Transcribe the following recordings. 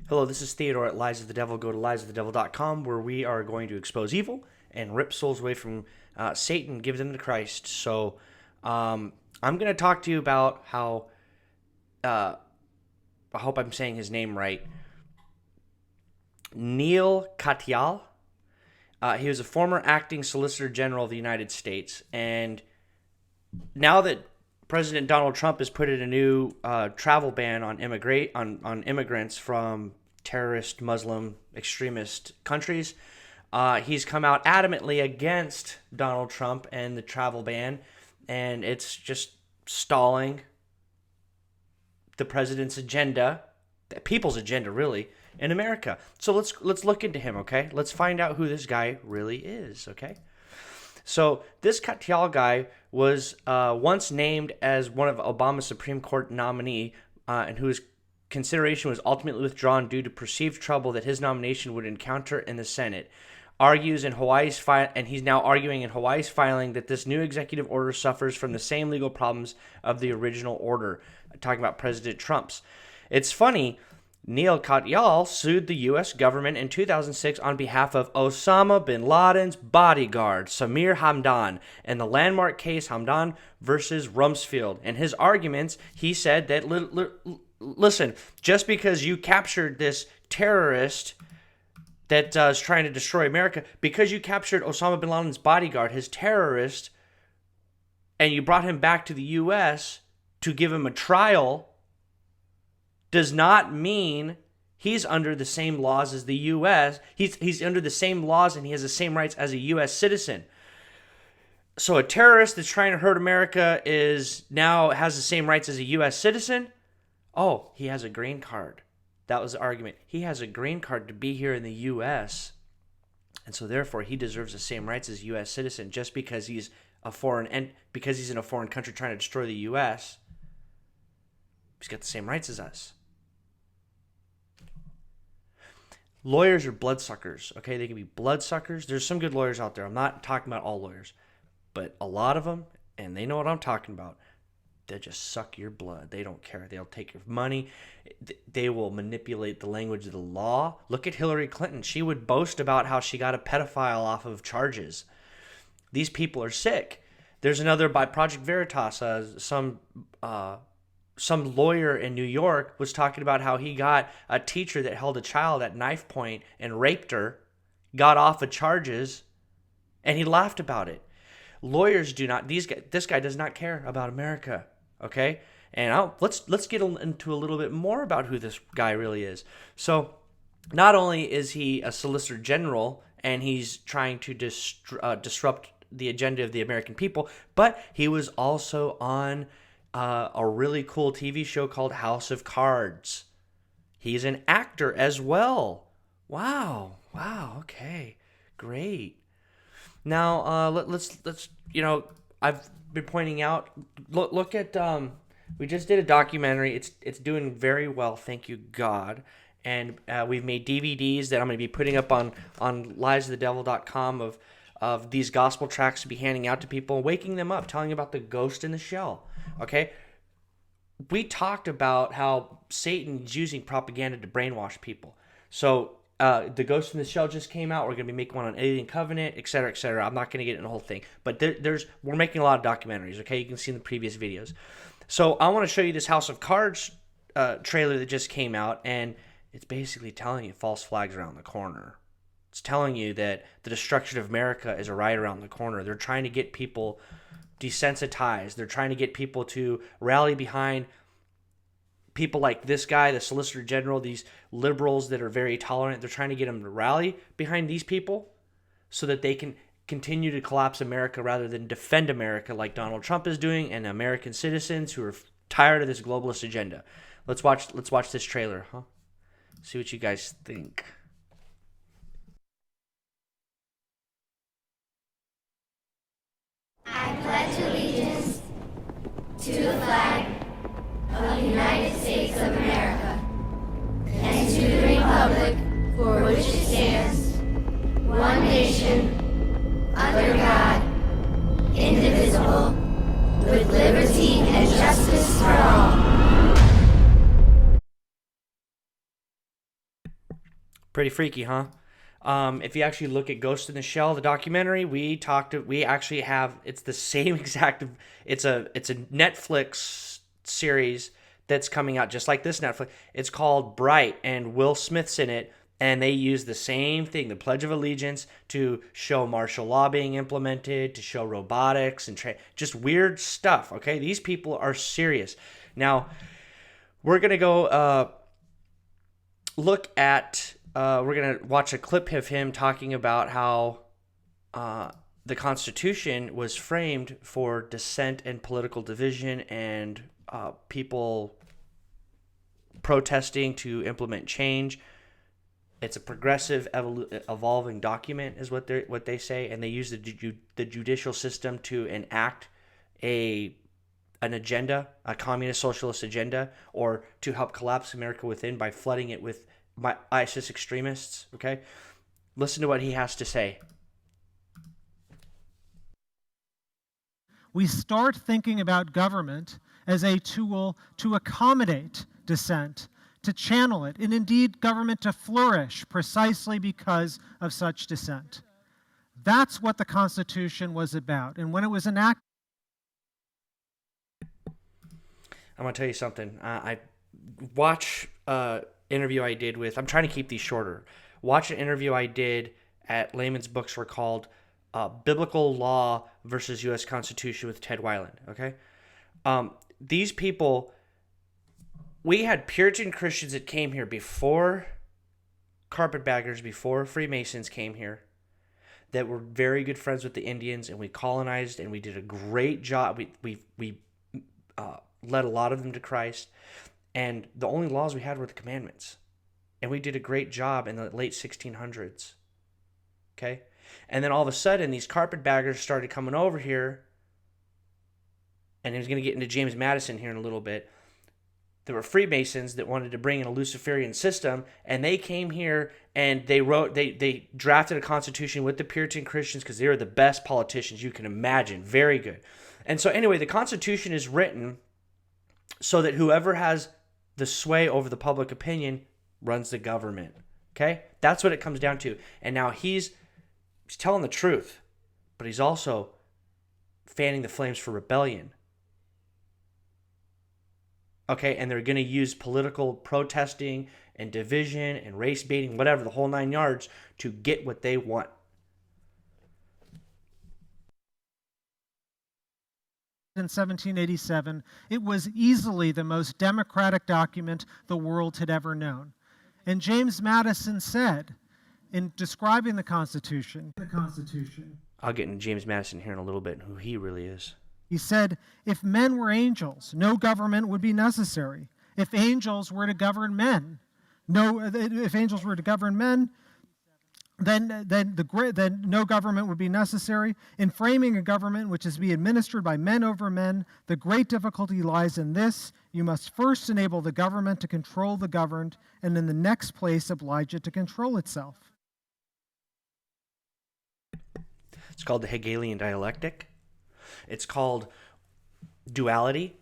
Hello, this is Theodore at Lies of the Devil. Go to liesofthedevil.com where we are going to expose evil and rip souls away from Satan, give them to Christ. So I'm going to talk to you about how, I hope I'm saying his name right, Neal Katyal. He was a former acting Solicitor General of the United States. And now that President Donald Trump has put in a new travel ban on immigrants from terrorist Muslim extremist countries, he's come out adamantly against Donald Trump and the travel ban, and it's just stalling the president's agenda, the people's agenda, really, in America. So let's look into him, okay? Let's find out who this guy really is, okay? So this Katyal guy was once named as one of Obama's Supreme Court nominee, and whose consideration was ultimately withdrawn due to perceived trouble that his nomination would encounter in the Senate. Argues in Hawaii's and he's now arguing in Hawaii's filing that this new executive order suffers from the same legal problems of the original order. Talking about President Trump's. It's funny. Neal Katyal sued the U.S. government in 2006 on behalf of Osama Bin Laden's bodyguard, Samir Hamdan, in the landmark case Hamdan versus Rumsfeld. In his arguments, he said that, listen, just because you captured this terrorist that is trying to destroy America, because you captured Osama Bin Laden's bodyguard, his terrorist, and you brought him back to the U.S. to give him a trial, does not mean he's under the same laws as the U.S. He's under the same laws and he has the same rights as a U.S. citizen. So a terrorist that's trying to hurt America now has the same rights as a U.S. citizen? Oh, he has a green card. That was the argument. He has a green card to be here in the U.S., and so therefore he deserves the same rights as a U.S. citizen just because he's because he's in a foreign country trying to destroy the U.S. He's got the same rights as us. Lawyers are bloodsuckers, okay? They can be bloodsuckers. There's some good lawyers out there. I'm not talking about all lawyers, but a lot of them, and they know what I'm talking about, they'll just suck your blood. They don't care. They'll take your money. They will manipulate the language of the law. Look at Hillary Clinton. She would boast about how she got a pedophile off of charges. These people are sick. There's another by Project Veritas, some lawyer in New York was talking about how he got a teacher that held a child at knife point and raped her, got off of charges, and he laughed about it. Lawyers do not. This guy does not care about America. Okay, and let's get into a little bit more about who this guy really is. So, not only is he a Solicitor General and he's trying to disrupt the agenda of the American people, but he was also on a really cool TV show called House of Cards. He's an actor as well. Wow. Okay, great. Now let's I've been pointing out. Look at we just did a documentary. It's doing very well, thank you God. And we've made DVDs that I'm going to be putting up on liesofthedevil.com of these gospel tracts to be handing out to people, waking them up, telling about the ghost in the shell. Okay, we talked about how Satan is using propaganda to brainwash people. So the Ghost in the Shell just came out. We're going to be making one on Alien Covenant, etc., etc. I'm not going to get into the whole thing, but we're making a lot of documentaries. Okay, you can see in the previous videos. So I want to show you this House of Cards trailer that just came out, and it's basically telling you false flags around the corner. It's telling you that the destruction of America is right around the corner. They're trying to get people desensitized. They're trying to get people to rally behind people like this guy, the Solicitor General, these liberals that are very tolerant. They're trying to get them to rally behind these people so that they can continue to collapse America rather than defend America like Donald Trump is doing and American citizens who are tired of this globalist agenda. Let's watch this trailer, huh? See what you guys think. I pledge allegiance to the flag of the United States of America and to the republic for which it stands, one nation, under God, indivisible, with liberty and justice for all. Pretty freaky, huh? If you actually look at Ghost in the Shell, the documentary, we actually have, it's the same exact, it's a Netflix series that's coming out just like this Netflix. It's called Bright, and Will Smith's in it, and they use the same thing, the Pledge of Allegiance, to show martial law being implemented, to show robotics and just weird stuff. Okay, these people are serious. Now, we're gonna go look at. We're gonna watch a clip of him talking about how the Constitution was framed for dissent and political division, and people protesting to implement change. It's a progressive, evolving document, is what they say, and they use the judicial system to enact an agenda, a communist socialist agenda, or to help collapse America within by flooding it with ISIS extremists. Okay, listen to what he has to say. We start thinking about government as a tool to accommodate dissent, to channel it, and indeed government to flourish precisely because of such dissent. That's what the Constitution was about. And when it was enacted... I'm going to tell you something. I watch interview I did with, I'm trying to keep these shorter. Watch an interview I did at Layman's Books were called Biblical Law versus U.S. Constitution with Ted Weiland. Okay? These people... We had Puritan Christians that came here before carpetbaggers, before Freemasons came here, that were very good friends with the Indians, and we colonized, and we did a great job. We led a lot of them to Christ, and the only laws we had were the commandments, and we did a great job in the late 1600s. Okay, and then all of a sudden, these carpetbaggers started coming over here, and he was going to get into James Madison here in a little bit. There were Freemasons that wanted to bring in a Luciferian system, and they came here and they drafted a constitution with the Puritan Christians because they were the best politicians you can imagine. Very good. And so anyway, the Constitution is written so that whoever has the sway over the public opinion runs the government. Okay? That's what it comes down to. And now he's telling the truth, but he's also fanning the flames for rebellion. Okay, and they're going to use political protesting and division and race baiting, whatever, the whole 9 yards, to get what they want. In 1787, it was easily the most democratic document the world had ever known. And James Madison said, in describing the Constitution, I'll get into James Madison here in a little bit, who he really is. He said, if men were angels, no government would be necessary. If angels were to govern men, then no government would be necessary. In framing a government which is to be administered by men over men, the great difficulty lies in this: you must first enable the government to control the governed, and in the next place oblige it to control itself. It's called the Hegelian dialectic. It's called duality.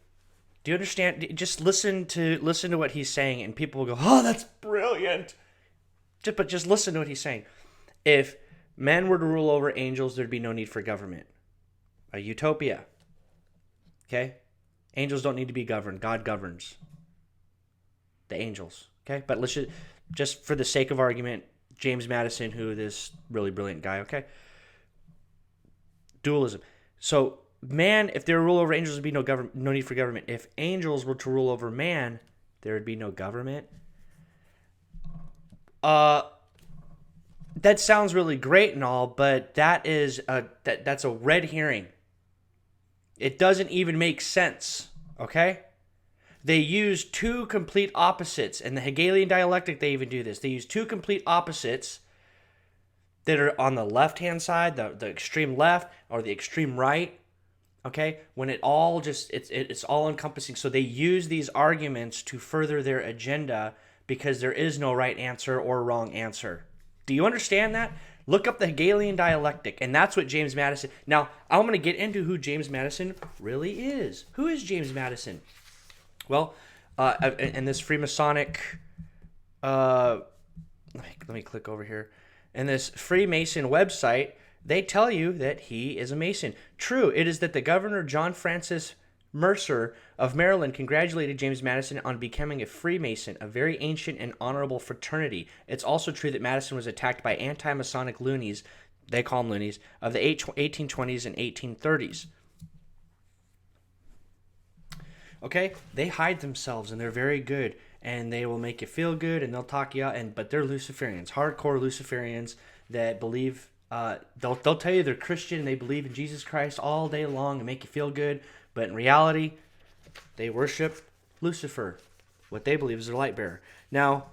Do you understand? Just listen to what he's saying, and people will go, "Oh, that's brilliant." But just listen to what he's saying. If men were to rule over angels, there'd be no need for government. A utopia. Okay? Angels don't need to be governed. God governs the angels. Okay? But let's just for the sake of argument, James Madison, who this really brilliant guy. Okay? Dualism. So man, if they were to rule over angels, there'd be no need for government. If angels were to rule over man, there would be no government. That sounds really great and all, but that's a red herring. It doesn't even make sense. Okay? They use two complete opposites. In the Hegelian dialectic, they even do this. They use two complete opposites that are on the left-hand side, the extreme left or the extreme right. Okay, when it all just it's all encompassing. So they use these arguments to further their agenda because there is no right answer or wrong answer. Do you understand that? Look up the Hegelian dialectic, and that's what James Madison. Now, I'm going to get into who James Madison really is. Who is James Madison? Well, in this Freemasonic let me click over here. And this Freemason website, they tell you that he is a Mason. True, it is that the Governor John Francis Mercer of Maryland congratulated James Madison on becoming a Freemason, a very ancient and honorable fraternity. It's also true that Madison was attacked by anti-Masonic loonies, they call them loonies, of the 1820s and 1830s. Okay? They hide themselves, and they're very good, and they will make you feel good, and they'll talk you out, but they're Luciferians, hardcore Luciferians that believe, they'll tell you they're Christian, and they believe in Jesus Christ all day long and make you feel good, but in reality, they worship Lucifer, what they believe is their light bearer. Now,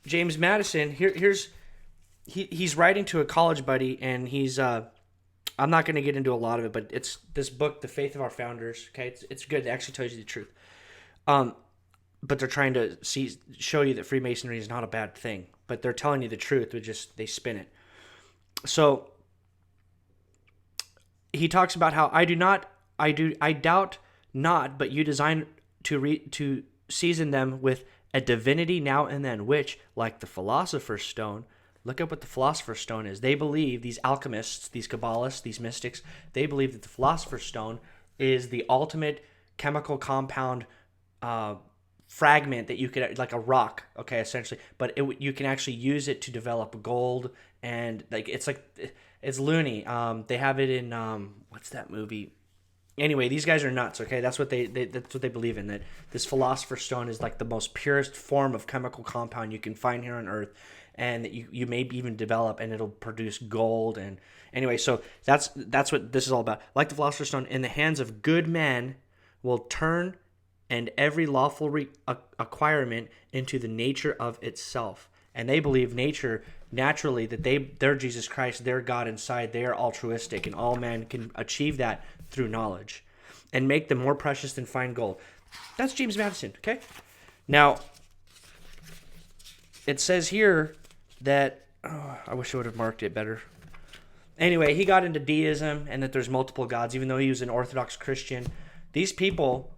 James Madison, he's writing to a college buddy, and he's, I'm not going to get into a lot of it, but it's this book, The Faith of Our Founders. Okay, it's good. It actually tells you the truth. But they're trying to show you that Freemasonry is not a bad thing, but they're telling you the truth. They spin it. So he talks about how I doubt not, but you design to season them with a divinity now and then, which, like the Philosopher's Stone, look up what the Philosopher's Stone is. They believe, these alchemists, these Kabbalists, these mystics, they believe that the Philosopher's Stone is the ultimate chemical compound fragment that you could, like a rock, okay, essentially, but you can actually use it to develop gold, and it's loony. They have it in what's that movie? Anyway, these guys are nuts. Okay, that's what they believe in. That this Philosopher's Stone is like the most purest form of chemical compound you can find here on Earth, and that you may even develop, and it'll produce gold. And anyway, so that's what this is all about. Like the Philosopher's Stone, in the hands of good men will turn, and every lawful acquirement into the nature of itself. And they believe naturally that they're Jesus Christ, they're God inside, they are altruistic, and all men can achieve that through knowledge and make them more precious than fine gold. That's James Madison, okay? Now, it says here that, I wish I would have marked it better. Anyway, he got into deism and that there's multiple gods, even though he was an Orthodox Christian. These people,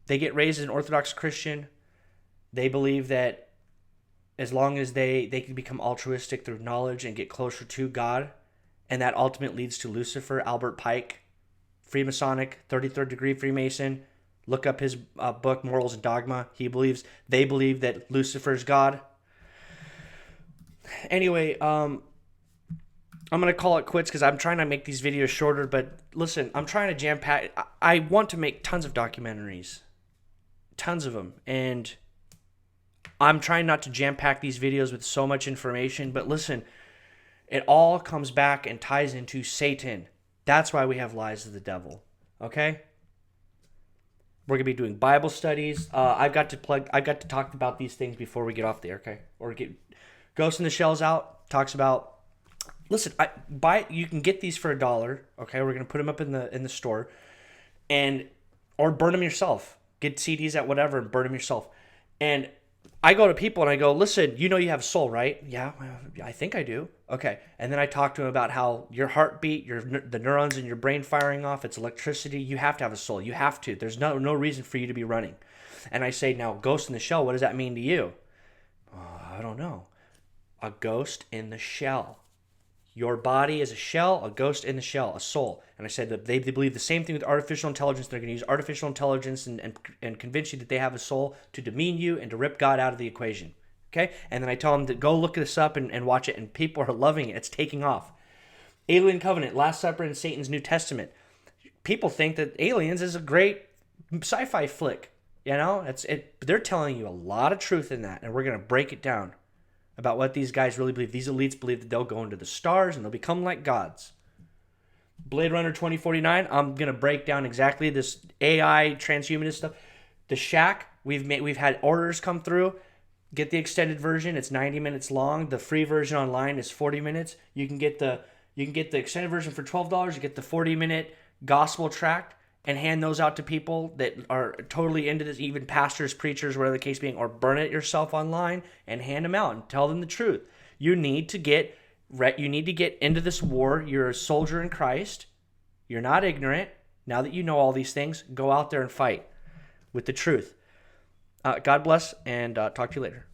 they get raised as an Orthodox Christian. They believe that as long as they can become altruistic through knowledge and get closer to God, and that ultimately leads to Lucifer. Albert Pike, Freemasonic, 33rd degree Freemason. Look up his book, Morals and Dogma. They believe that Lucifer's God. Anyway, I'm going to call it quits because I'm trying to make these videos shorter. But listen, I'm trying to jam-pack. I want to make tons of documentaries. Tons of them. And I'm trying not to jam-pack these videos with so much information. But listen, it all comes back and ties into Satan. That's why we have Lies of the Devil. Okay? We're going to be doing Bible studies. I've got to talk about these things before we get off the air, okay? Or get Ghost in the Shell's out. Talks about, listen, you can get these for $1, okay? We're going to put them up in the store, or burn them yourself. Get CDs at whatever and burn them yourself. And I go to people and I go, listen, you know you have a soul, right? Yeah, I think I do. Okay. And then I talk to them about how your heartbeat, the neurons in your brain firing off, it's electricity. You have to have a soul. You have to. There's no reason for you to be running. And I say, now, ghost in the shell, what does that mean to you? I don't know. A ghost in the shell. Your body is a shell, a ghost in the shell, a soul. And I said that they believe the same thing with artificial intelligence. They're going to use artificial intelligence and convince you that they have a soul to demean you and to rip God out of the equation. Okay? And then I tell them to go look this up and watch it. And people are loving it. It's taking off. Alien Covenant, Last Supper in Satan's New Testament. People think that Aliens is a great sci-fi flick. You know? They're telling you a lot of truth in that. And we're going to break it down about what these guys really believe. These elites believe that they'll go into the stars and they'll become like gods. Blade Runner 2049, I'm going to break down exactly this AI transhumanist stuff. The Shack, we've had orders come through. Get the extended version. It's 90 minutes long. The free version online is 40 minutes. You can get the extended version for $12. You get the 40-minute gospel tract and hand those out to people that are totally into this, even pastors, preachers, whatever the case being, or burn it yourself online and hand them out and tell them the truth. You need to get into this war. You're a soldier in Christ. You're not ignorant. Now that you know all these things, go out there and fight with the truth. God bless, and talk to you later.